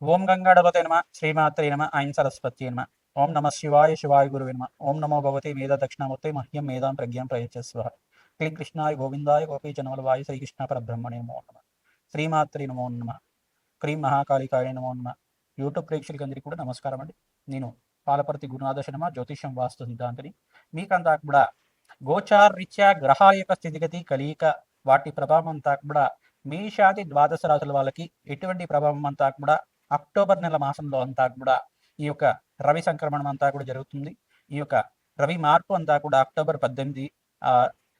ఓం గంగాడపతే నమ శ్రీమాత్రే నమ ఐం సరస్వతి నమ ఓం నమ శివాయ శివాయ గురువే నమ ఓం నమో భగవతే మేధ దక్షిణామూర్తే మహ్యం మేధాం ప్రజ్ఞాం ప్రయచ్చస్వ క్లీం కృష్ణాయ గోవిందాయ గోపీజనవలవాయ శ్రీకృష్ణ పరబ్రహ్మణే నమో నమ శ్రీమాత్రి నమో నమ క్రీం మహాకాళికాయ నమో నమ యూట్యూబ్ ప్రేక్షకులందరికీ కూడా నమస్కారం అండి. నేను పాలపర్తి గురునాథ శర్మ జ్యోతిష్యం వాస్తు సిద్ధాంతిని. మీకంతా కూడా గోచార రీత్యా గ్రహాల యొక్క స్థితిగతి కలియిక వాటి ప్రభావం అంతా కూడా మేషాది ద్వాదశ రాశుల వాళ్ళకి ఎటువంటి ప్రభావం అంతా కూడా అక్టోబర్ నెల మాసంలో అంతా కూడా ఈ యొక్క రవి సంక్రమణం అంతా కూడా జరుగుతుంది. ఈ యొక్క రవి మార్పు అంతా కూడా అక్టోబర్ 18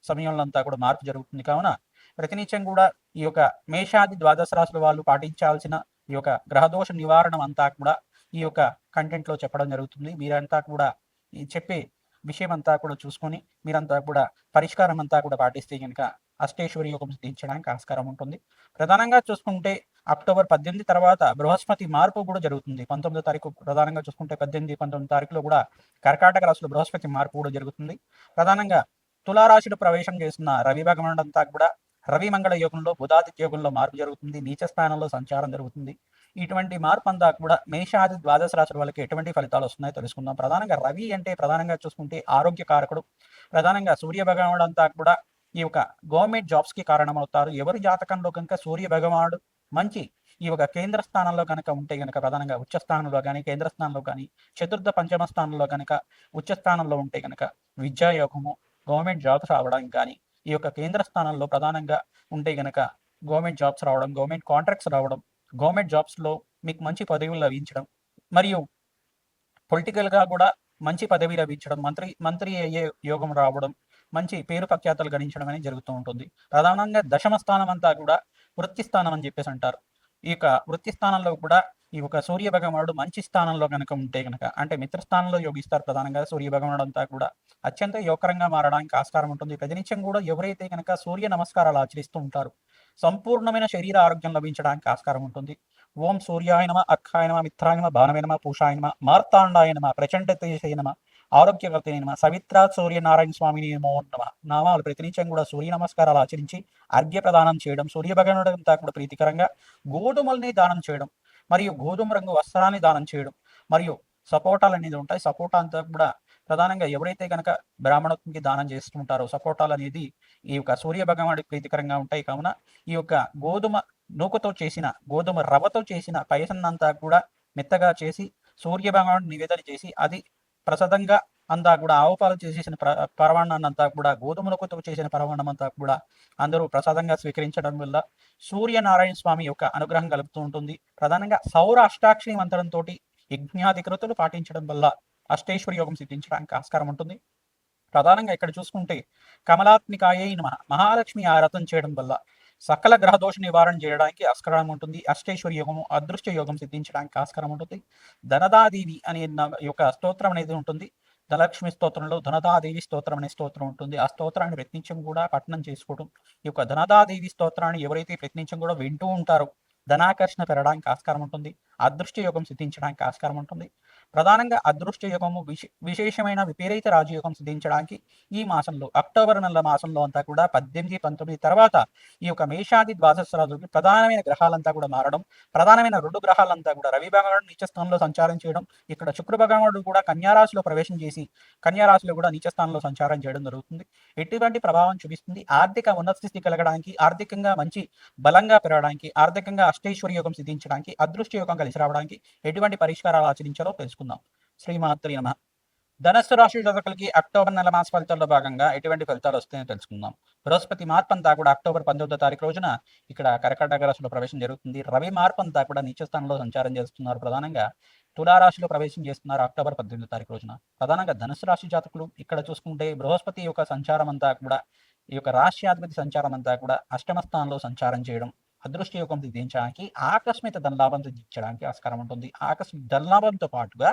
సమయంలో అంతా కూడా మార్పు జరుగుతుంది. కావున ప్రతినిత్యం కూడా ఈ యొక్క మేషాది ద్వాదశ రాశుల వాళ్ళు పాటించాల్సిన ఈ యొక్క గ్రహదోష నివారణ అంతా కూడా ఈ యొక్క కంటెంట్లో చెప్పడం జరుగుతుంది. మీరంతా కూడా ఈ చెప్పే విషయం అంతా కూడా చూసుకొని మీరంతా కూడా పరిష్కారం అంతా కూడా పాటిస్తే కనుక అష్టేశ్వరి యోగం సిద్ధించడానికి ఆస్కారం ఉంటుంది. ప్రధానంగా చూసుకుంటే అక్టోబర్ 18 తర్వాత బృహస్పతి మార్పు కూడా జరుగుతుంది. 19వ తారీఖు ప్రధానంగా చూసుకుంటే 18, 19 తారీఖులో కూడా కర్కాటక రాశిలో బృహస్పతి మార్పు కూడా జరుగుతుంది. ప్రధానంగా తులారాశిలో ప్రవేశం చేస్తున్న రవి భగవానుడు అంతా కూడా రవి మంగళ యోగంలో బుధాదిత్య యోగంలో మార్పు జరుగుతుంది. నీచ స్థానంలో సంచారం జరుగుతుంది. ఇటువంటి మార్పు అంతా కూడా మేషాది ద్వాదశ రాశుల వాళ్ళకి ఎటువంటి ఫలితాలు వస్తున్నాయో తెలుసుకుందాం. ప్రధానంగా రవి అంటే ప్రధానంగా చూసుకుంటే ఆరోగ్య కారకుడు. ప్రధానంగా సూర్య భగవానుడు అంతా కూడా ఈ యొక్క గవర్నమెంట్ జాబ్స్ కి కారణమవుతారు. ఎవరి జాతకంలో కనుక సూర్య భగవానుడు మంచి ఈ యొక్క కేంద్ర స్థానంలో కనుక ఉంటే కనుక ప్రధానంగా ఉచ్చ స్థానంలో కానీ కేంద్ర స్థానంలో కానీ చతుర్థ పంచమ స్థానంలో కనుక ఉచ్చ స్థానంలో ఉంటే కనుక విద్యాయోగము గవర్నమెంట్ జాబ్స్ రావడానికి కానీ ఈ యొక్క కేంద్ర స్థానంలో ప్రధానంగా ఉంటే గనక గవర్నమెంట్ జాబ్స్ రావడం, గవర్నమెంట్ కాంట్రాక్ట్స్ రావడం, గవర్నమెంట్ జాబ్స్లో మీకు మంచి పదవులు లభించడం, మరియు పొలిటికల్గా కూడా మంచి పదవి లభించడం, మంత్రి అయ్యే యోగం రావడం, మంచి పేరు ప్రఖ్యాతలు గణించడం అనేది జరుగుతూ ఉంటుంది. ప్రధానంగా దశమ స్థానం అంతా కూడా వృత్తి స్థానం అని చెప్పేసి అంటారు. ఈ యొక్క వృత్తి స్థానంలో కూడా ఈ యొక్క సూర్య భగవానుడు మంచి స్థానంలో కనుక ఉంటే కనుక అంటే మిత్రస్థానంలో యోగిస్తారు. ప్రధానంగా సూర్య భగవానుడు అంతా కూడా అత్యంత యోగకరంగా మారడానికి ఆస్కారం ఉంటుంది. ప్రతినిత్యం కూడా ఎవరైతే కనుక సూర్య నమస్కారాలు ఆచరిస్తూ ఉంటారో సంపూర్ణమైన శరీర ఆరోగ్యం లభించడానికి ఆస్కారం ఉంటుంది. ఓం సూర్యాయ నమ అర్కాయ నమ మిత్రాయ నమ భానవే నమ పూషాయ నమ మార్తాండాయ నమ ప్రచండ తేజసే నమ ఆరోగ్యకర్తే నమ సవిత్రా సూర్యనారాయణ స్వామిని నమో నమ నామాలు ప్రతినిత్యం కూడా సూర్య నమస్కారాలు ఆచరించి అర్ఘ్య ప్రదానం చేయడం, సూర్య భగవానుడు అంతా కూడా ప్రీతికరంగా గోధుమల్ని దానం చేయడం, మరియు గోధుమ రంగు వస్త్రాన్ని దానం చేయడం, మరియు సపోటాలు అనేది ఉంటాయి. సపోటా అంతా కూడా ప్రధానంగా ఎవరైతే కనుక బ్రాహ్మణత్వంకి దానం చేస్తుంటారో సపోటాలు అనేది ఈ యొక్క సూర్య భగవానుడికి ప్రీతికరంగా ఉంటాయి. కావున ఈ యొక్క గోధుమ నూకతో చేసిన గోధుమ రవ్వతో చేసిన పాయసాన్నంతా కూడా మెత్తగా చేసి సూర్య భగవానుడు నివేదన చేసి అది ప్రసాదంగా అంతా కూడా ఆవు పాలు చేసేసిన పరమాన్నాన్ని అంతా కూడా గోధుమలతో చేసిన పరమాన్నం అంతా కూడా అందరూ ప్రసాదంగా స్వీకరించడం వల్ల సూర్యనారాయణ స్వామి యొక్క అనుగ్రహం కలుగుతూ ఉంటుంది. ప్రధానంగా సౌర అష్టాక్షరి మంత్రంతో యజ్ఞాధికృతులు పాటించడం వల్ల అష్టేశ్వరి యోగం సిద్ధించడానికి ఆస్కారం ఉంటుంది. ప్రధానంగా ఇక్కడ చూసుకుంటే కమలాత్మికాయ మహాలక్ష్మి ఆరాధన చేయడం వల్ల సకల గ్రహ దోష నివారణ చేయడానికి ఆస్కారం ఉంటుంది. అష్టేశ్వరి యోగము అదృష్ట యోగం సిద్ధించడానికి ఆస్కారం ఉంటుంది. ధనదాదేవి అనే యొక్క స్తోత్రం అనేది ఉంటుంది. ధనలక్ష్మి స్తోత్రంలో ధనదాదేవి స్తోత్రం అనే స్తోత్రం ఉంటుంది. ఆ స్తోత్రాన్ని ప్రయత్నించం కూడా పఠనం చేసుకోవడం. ఈ యొక్క ధనదాదేవి స్తోత్రాన్ని ఎవరైతే ప్రయత్నించం కూడా వింటూ ఉంటారో ధనాకర్షణ పెరగడానికి ఆస్కారం ఉంటుంది. అదృష్ట యోగం సిద్ధించడానికి ఆస్కారం ఉంటుంది. ప్రధానంగా అదృష్ట యోగము విశేషమైన విపరీత రాజయోగం సిద్ధించడానికి ఈ మాసంలో అక్టోబర్ నెల మాసంలో అంతా కూడా 18, 19 తర్వాత ఈ యొక్క మేషాది ద్వాదశ రాజులకి ప్రధానమైన గ్రహాలంతా కూడా మారడం, ప్రధానమైన 2 గ్రహాలంతా కూడా రవి భగవానుడు నీచ స్థానంలో సంచారం చేయడం, ఇక్కడ శుక్ర భగవానుడు కూడా కన్యారాశిలో ప్రవేశం చేసి కన్యారాశిలో కూడా నీచ స్థానంలో సంచారం చేయడం జరుగుతుంది. ఎటువంటి ప్రభావం చూపిస్తుంది? ఆర్థిక ఉన్నత స్థితి కలగడానికి, ఆర్థికంగా మంచి బలంగా పెరగడానికి, ఆర్థికంగా అష్టైశ్వర్య యోగం సిద్ధించడానికి, అదృష్ట యోగం కలిసి రావడానికి ఎటువంటి పరిష్కారాలు ఆచరించాలో తెలుసుకుందాం. శ్రీమాత్రి నమః. ధనస్సు రాశి జాతకులకి అక్టోబర్ నెల మాస ఫలితాల్లో భాగంగా ఎటువంటి ఫలితాలు వస్తాయో తెలుసుకుందాం. బృహస్పతి మార్పు అంతా కూడా అక్టోబర్ 19వ తారీఖు రోజున ఇక్కడ కర్కాటక రాశిలో ప్రవేశం జరుగుతుంది. రవి మార్పు అంతా కూడా నీచ స్థానంలో సంచారం చేస్తున్నారు. ప్రధానంగా తులారాశిలో ప్రవేశం చేస్తున్నారు అక్టోబర్ 18వ తారీఖు రోజున. ప్రధానంగా ధనుసు రాశి జాతకులు ఇక్కడ చూసుకుంటే బృహస్పతి యొక్క సంచారం అంతా కూడా ఈ యొక్క రాష్ట్రాధిపతి సంచారం అంతా కూడా అష్టమ స్థానంలో సంచారం చేయడం అదృష్ట యోగం సిద్ధించడానికి, ఆకస్మిక ధనలాభం సిద్ధించడానికి ఆస్కారం ఉంటుంది. ఆకస్మిక ధనలాభంతో పాటుగా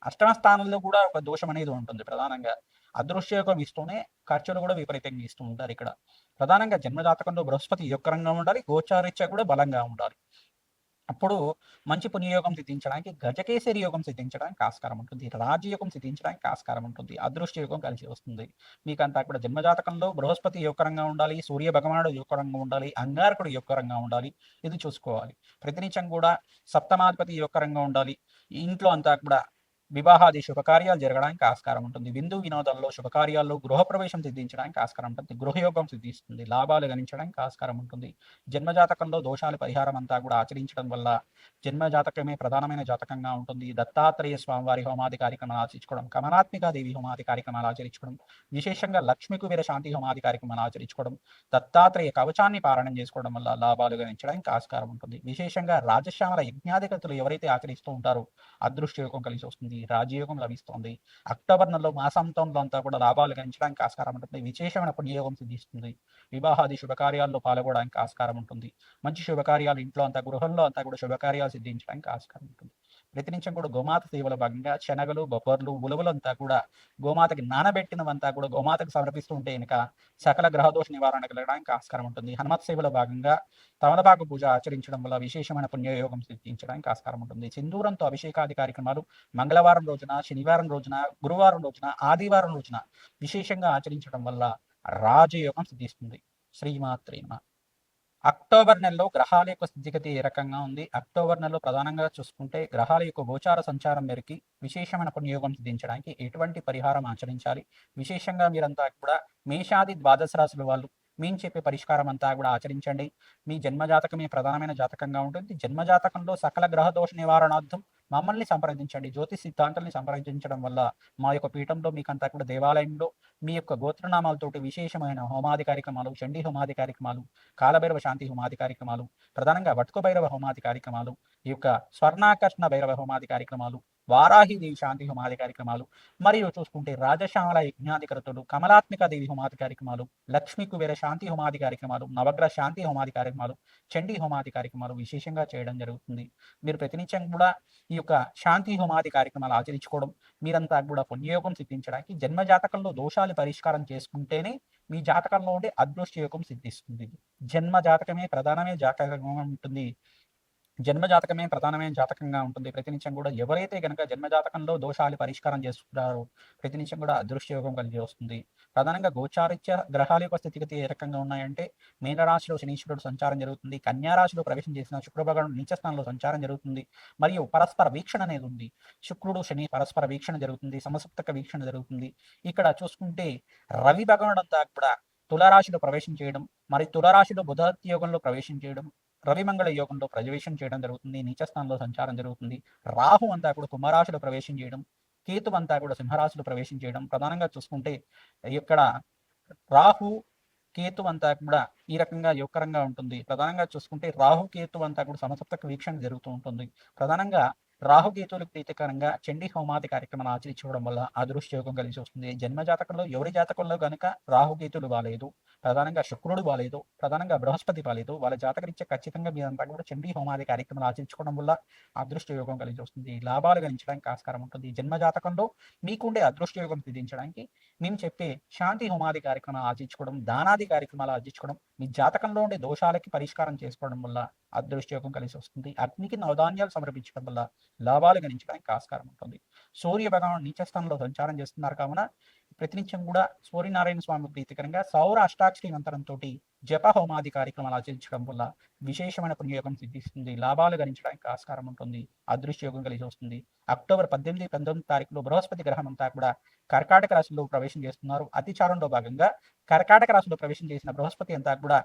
అష్టమ స్థానంలో కూడా ఒక దోషం అనేది ఉంటుంది. ప్రధానంగా అదృష్ట యోగం ఇస్తూనే ఖర్చులు కూడా విపరీతంగా ఇస్తూ ఉంటారు. ఇక్కడ ప్రధానంగా జన్మజాతకంలో బృహస్పతి యొక్కరంగా ఉండాలి, గోచారీత్యా కూడా బలంగా ఉండాలి. అప్పుడు మంచి పుణ్యయోగం సిద్ధించడానికి గజకేసరి యోగం సిద్ధించడానికి ఆస్కారం ఉంటుంది. రాజయోగం సిద్ధించడానికి ఆస్కారం ఉంటుంది. అదృష్ట యోగం కలిసి వస్తుంది. మీకంతా కూడా జన్మజాతకంలో బృహస్పతి యోగకరంగా ఉండాలి, సూర్య భగవానుడు యోగకరంగా ఉండాలి, అంగారకుడు యోగకరంగా ఉండాలి. ఇది చూసుకోవాలి. ప్రతినిత్యం కూడా సప్తమాధిపతి యోగకరంగా ఉండాలి. ఇంట్లో అంతా కూడా వివాహాది శుభకార్యాలు జరగడానికి ఆస్కారం ఉంటుంది. విందు వినోదాల్లో శుభకార్యాల్లో గృహప్రవేశం సిద్ధించడానికి ఆస్కారం ఉంటుంది. గృహయోగం సిద్ధిస్తుంది. లాభాలు గణించడానికి ఆస్కారం ఉంటుంది. జన్మజాతకంలో దోషాల పరిహారం అంతా కూడా ఆచరించడం వల్ల జన్మజాతకమే ప్రధానమైన జాతకంగా ఉంటుంది. దత్తాత్రేయ స్వామివారి హోమాది కార్యక్రమాలు ఆచరించుకోవడం, కమలాత్మికాదేవి హోమాది కార్యక్రమాలు ఆచరించుకోవడం, విశేషంగా లక్ష్మీ కుబేర శాంతి హోమాది కార్యక్రమాలు ఆచరించుకోవడం, దత్తాత్రేయ కవచాన్ని పారాయణం చేసుకోవడం వల్ల లాభాలు గణించడానికి ఆస్కారం ఉంటుంది. విశేషంగా రాజశ్యామల యజ్ఞాధికతులు ఎవరైతే ఆచరిస్తూ ఉంటారో అదృష్ట యోగం కలిసి వస్తుంది. రాజయోగం లభిస్తుంది. అక్టోబర్ నెలలో మాసాంతంలో అంతా కూడా లాభాలు గణించడానికి ఆస్కారం ఉంటుంది. విశేషమైన పుణ్యయోగం సిద్ధిస్తుంది. వివాహాది శుభకార్యాల్లో పాల్గొనడానికి ఆస్కారం ఉంటుంది. మంచి శుభకార్యాలు ఇంట్లో అంతా గృహంలో అంతా కూడా శుభకార్యాలు సిద్ధించడానికి ఆస్కారం ఉంటుంది. ప్రతినిత్యం కూడా గోమాత సేవల భాగంగా శనగలు, బొబ్బర్లు, ఉలవలంతా కూడా గోమాతకి నానబెట్టినవంతా కూడా గోమాతకు సమర్పిస్తూ ఉంటే కనుక సకల గ్రహదోష నివారణ కలగడానికి ఆస్కారం ఉంటుంది. హనుమత్ సేవల భాగంగా తమలపాకు పూజ ఆచరించడం వల్ల విశేషమైన పుణ్యయోగం సిద్ధించడానికి ఆస్కారం ఉంటుంది. సింధూరంతో అభిషేకాది కార్యక్రమాలు మంగళవారం రోజున, శనివారం రోజున, గురువారం రోజున, ఆదివారం రోజున విశేషంగా ఆచరించడం వల్ల రాజయోగం సిద్ధిస్తుంది. శ్రీమాత్రే నమః. అక్టోబర్ నెలలో గ్రహాల యొక్క స్థితిగతి ఏ రకంగా ఉంది? అక్టోబర్ నెలలో ప్రధానంగా చూసుకుంటే గ్రహాల యొక్క గోచార సంచారం మేరకి విశేషమైన పుణ్యయోగం సిద్ధించడానికి ఎటువంటి పరిహారం ఆచరించాలి? విశేషంగా మీరంతా కూడా మేషాది ద్వాదశ రాశుల వాళ్ళు మేము చెప్పే పరిష్కారం అంతా కూడా ఆచరించండి. మీ జన్మజాతకమే ప్రధానమైన జాతకంగా ఉంటుంది. జన్మజాతకంలో సకల గ్రహ దోష నివారణార్థం మమ్మల్ని సంప్రదించండి. జ్యోతిష్ సిద్ధాంతాన్ని సంప్రదించడం వల్ల మా యొక్క పీఠంలో మీకంతా కూడా దేవాలయంలో మీ యొక్క గోత్రనామాలతోటి విశేషమైన హోమాది కార్యక్రమాలు, చండీ హోమాది కార్యక్రమాలు, కాలభైరవ శాంతి హోమాది కార్యక్రమాలు, ప్రధానంగా వట్కు భైరవ హోమాది కార్యక్రమాలు, ఈ యొక్క స్వర్ణాకర్షణ భైరవ హోమాది కార్యక్రమాలు, వారాహిదేవి శాంతి హోమాది కార్యక్రమాలు, మరియు చూసుకుంటే రాజశ్యామల యజ్ఞాధికరతులు, కమలాత్మిక దేవి హోమాది కార్యక్రమాలు, లక్ష్మీ కుబేర శాంతి హోమాది కార్యక్రమాలు, నవగ్రహ శాంతి హోమాది కార్యక్రమాలు, చండీ హోమాది కార్యక్రమాలు విశేషంగా చేయడం జరుగుతుంది. మీరు ప్రతినిత్యం కూడా ఈ యొక్క శాంతి హోమాది కార్యక్రమాలు ఆచరించుకోవడం, మీరంతా కూడా పుణ్యయోగం సిద్ధించడానికి జన్మజాతకంలో దోషాలు పరిష్కారం చేసుకుంటేనే మీ జాతకంలో ఉండే అదృష్ట యోగం సిద్ధిస్తుంది. జన్మ జాతకమే ప్రధానమే జాతకంగా ఉంటుంది. జన్మజాతకమే ప్రధానమైన జాతకంగా ఉంటుంది. ప్రతినిత్యం కూడా ఎవరైతే గనక జన్మజాతకంలో దోషాలు పరిష్కారం చేసుకుంటారో ప్రతినిత్యం కూడా అదృష్ట యోగం కలిగి వస్తుంది. ప్రధానంగా గోచారిత్య గ్రహాల యొక్క స్థితిగతి ఏ రకంగా ఉన్నాయంటే మీనరాశిలో శనీశ్వరుడు సంచారం జరుగుతుంది. కన్యారాశిలో ప్రవేశం చేసిన శుక్రభగవానుడు నీచ స్థానంలో సంచారం జరుగుతుంది. మరియు పరస్పర వీక్షణ అనేది ఉంది. శుక్రుడు శని పరస్పర వీక్షణ జరుగుతుంది. సమసప్తక వీక్షణ జరుగుతుంది. ఇక్కడ చూసుకుంటే రవి భగవానుడు అంతా కూడా తులారాశిలో ప్రవేశం చేయడం, మరి తులారాశిలో బుధాదిత్య యోగంలో ప్రవేశం చేయడం, రవిమంగళ యోగంలో ప్రవేశం చేయడం జరుగుతుంది. నీచ స్థానంలో సంచారం జరుగుతుంది. రాహు అంతా కూడా కుంభరాశిలో ప్రవేశం చేయడం, కేతు అంతా కూడా సింహరాశిలో ప్రవేశం చేయడం. ప్రధానంగా చూసుకుంటే ఇక్కడ రాహు కేతు అంతా కూడా ఈ రకంగా యోగకరంగా ఉంటుంది. ప్రధానంగా చూసుకుంటే రాహు కేతు అంతా కూడా సమసప్తక వీక్షణ జరుగుతూ ఉంటుంది. ప్రధానంగా రాహుకేతువులకు ప్రీతికరంగా చండీ హోమాది కార్యక్రమాలు ఆచరించుకోవడం వల్ల అదృష్ట యోగం కలిసి వస్తుంది. జన్మ జాతకంలో ఎవరి జాతకంలో కనుక రాహుకేతులు బాలేదు, ప్రధానంగా శుక్రుడు బాలేదు, ప్రధానంగా బృహస్పతి బాలేదు, వాళ్ళ జాతకరీత్యా ఖచ్చితంగా మీరంతా కూడా చండీ హోమాది కార్యక్రమాలు ఆచరించుకోవడం వల్ల అదృష్ట యోగం కలిసి వస్తుంది. లాభాలు గణించడానికి ఆస్కారం ఉంటుంది. జన్మ జాతకంలో మీకుండే అదృష్ట యోగం సిద్ధించడానికి మేము చెప్పే శాంతి హోమాది కార్యక్రమాలు ఆచరించుకోవడం, దానాది కార్యక్రమాలు ఆచరించుకోవడం, మీ జాతకంలో ఉండే దోషాలకి పరిష్కారం చేసుకోవడం వల్ల అదృష్ట యోగం కలిసి వస్తుంది. అగ్నికి నవధాన్యాలు సమర్పించడం వల్ల లాభాలు గణించడానికి ఆస్కారం ఉంటుంది. సూర్య భగవానుడు నీచ స్థానంలో సంచారం చేస్తున్నారు కావున ప్రతినిత్యం కూడా సూర్యనారాయణ స్వామి ప్రీతికరంగా సౌర అష్టాక్షరి మంత్రంతో జప హోమాది కార్యక్రమాలు ఆచరించడం వల్ల విశేషమైన పుణ్యయోగం సిద్ధిస్తుంది. లాభాలు గణించడానికి ఆస్కారం ఉంటుంది. అదృష్ట యోగం కలిసి వస్తుంది. అక్టోబర్ 18, 19 తారీఖులో బృహస్పతి గ్రహం అంతా కూడా కర్కాటక రాశిలో ప్రవేశం చేస్తున్నారు. అతిచారంలో భాగంగా కర్కాటక రాశిలో ప్రవేశం చేసిన బృహస్పతి అంతా కూడా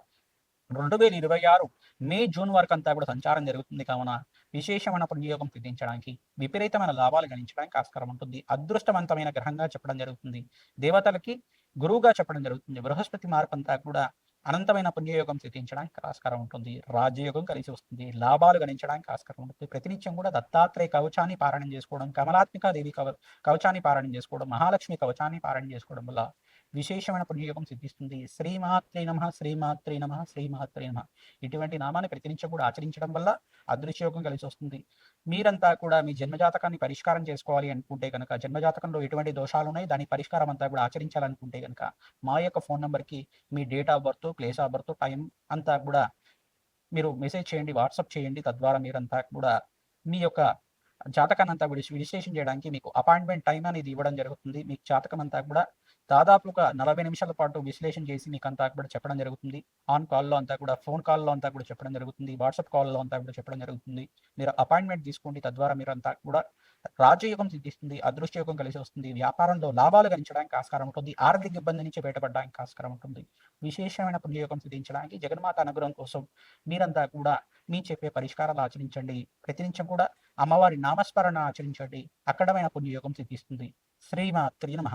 2026 మే, జూన్ వరకు అంతా కూడా సంచారం జరుగుతుంది కావున విశేషమైన పుణ్యయోగం సిద్ధించడానికి, విపరీతమైన లాభాలు గణించడానికి ఆస్కారం ఉంటుంది. అదృష్టవంతమైన గ్రహంగా చెప్పడం జరుగుతుంది. దేవతలకి గురువుగా చెప్పడం జరుగుతుంది. బృహస్పతి మార్పు అంతా కూడా అనంతమైన పుణ్యయోగం సిద్ధించడానికి ఆస్కారం ఉంటుంది. రాజయోగం కలిసి వస్తుంది. లాభాలు గణించడానికి ఆస్కారం ఉంటుంది. ప్రతినిత్యం కూడా దత్తాత్రేయ కవచాన్ని పారాయణం చేసుకోవడం, కమలాత్మిక దేవి కవచాన్ని పారాయణం చేసుకోవడం, మహాలక్ష్మి కవచాన్ని పారాయణం చేసుకోవడం వల్ల విశేషమైన పుణ్యయోగం సిద్ధిస్తుంది. శ్రీమాత్రే నమః, శ్రీమాత్రే నమః, శ్రీమాత్రే నమః. ఇటువంటి నామాన్ని ప్రతినిత్యం కూడా ఆచరించడం వల్ల అదృష్టయోగం కలిసి వస్తుంది. మీరంతా కూడా మీ జన్మజాతకాన్ని పరిష్కారం చేసుకోవాలి అనుకుంటే కనుక, జన్మజాతకంలో ఎటువంటి దోషాలు ఉన్నాయి దాని పరిష్కారం అంతా కూడా ఆచరించాలనుకుంటే కనుక మా యొక్క ఫోన్ నెంబర్కి మీ date of birth, place of birth, time అంతా కూడా మీరు మెసేజ్ చేయండి, వాట్సాప్ చేయండి. తద్వారా మీరంతా కూడా మీ యొక్క జాతకాన్నంతా విశ్లేషణ చేయడానికి మీకు అపాయింట్మెంట్ టైమ్ అనేది ఇవ్వడం జరుగుతుంది. మీకు జాతకం అంతా కూడా దాదాపుగా 40 నిమిషాల పాటు విశ్లేషణ చేసి మీకంతా కూడా చెప్పడం జరుగుతుంది. ఆన్ కాల్‌లో అంతా కూడా, ఫోన్ కాల్‌లో అంతా కూడా చెప్పడం జరుగుతుంది. వాట్సాప్ కాల్‌లో అంతా కూడా చెప్పడం జరుగుతుంది. మీరు అపాయింట్మెంట్ తీసుకోండి. తద్వారా మీరంతా కూడా రాజయోగం సిద్ధిస్తుంది. అదృష్టయోగం కలిసి వస్తుంది. వ్యాపారంలో లాభాలు గణించడానికి ఆస్కారం ఉంటుంది. ఆర్థిక ఇబ్బంది నుంచి బయటపడడానికి ఆస్కారం ఉంటుంది. విశేషమైన పుణ్యయోగం సిద్ధించడానికి జగన్మాత అనుగ్రహం కోసం మీరంతా కూడా మీ చెప్పే పరిష్కారాలు ఆచరించండి. ప్రతినిత్యం కూడా అమ్మవారి నామస్మరణ ఆచరించండి. అఖండమైన పుణ్యయోగం సిద్ధిస్తుంది. శ్రీమాత్రే నమః.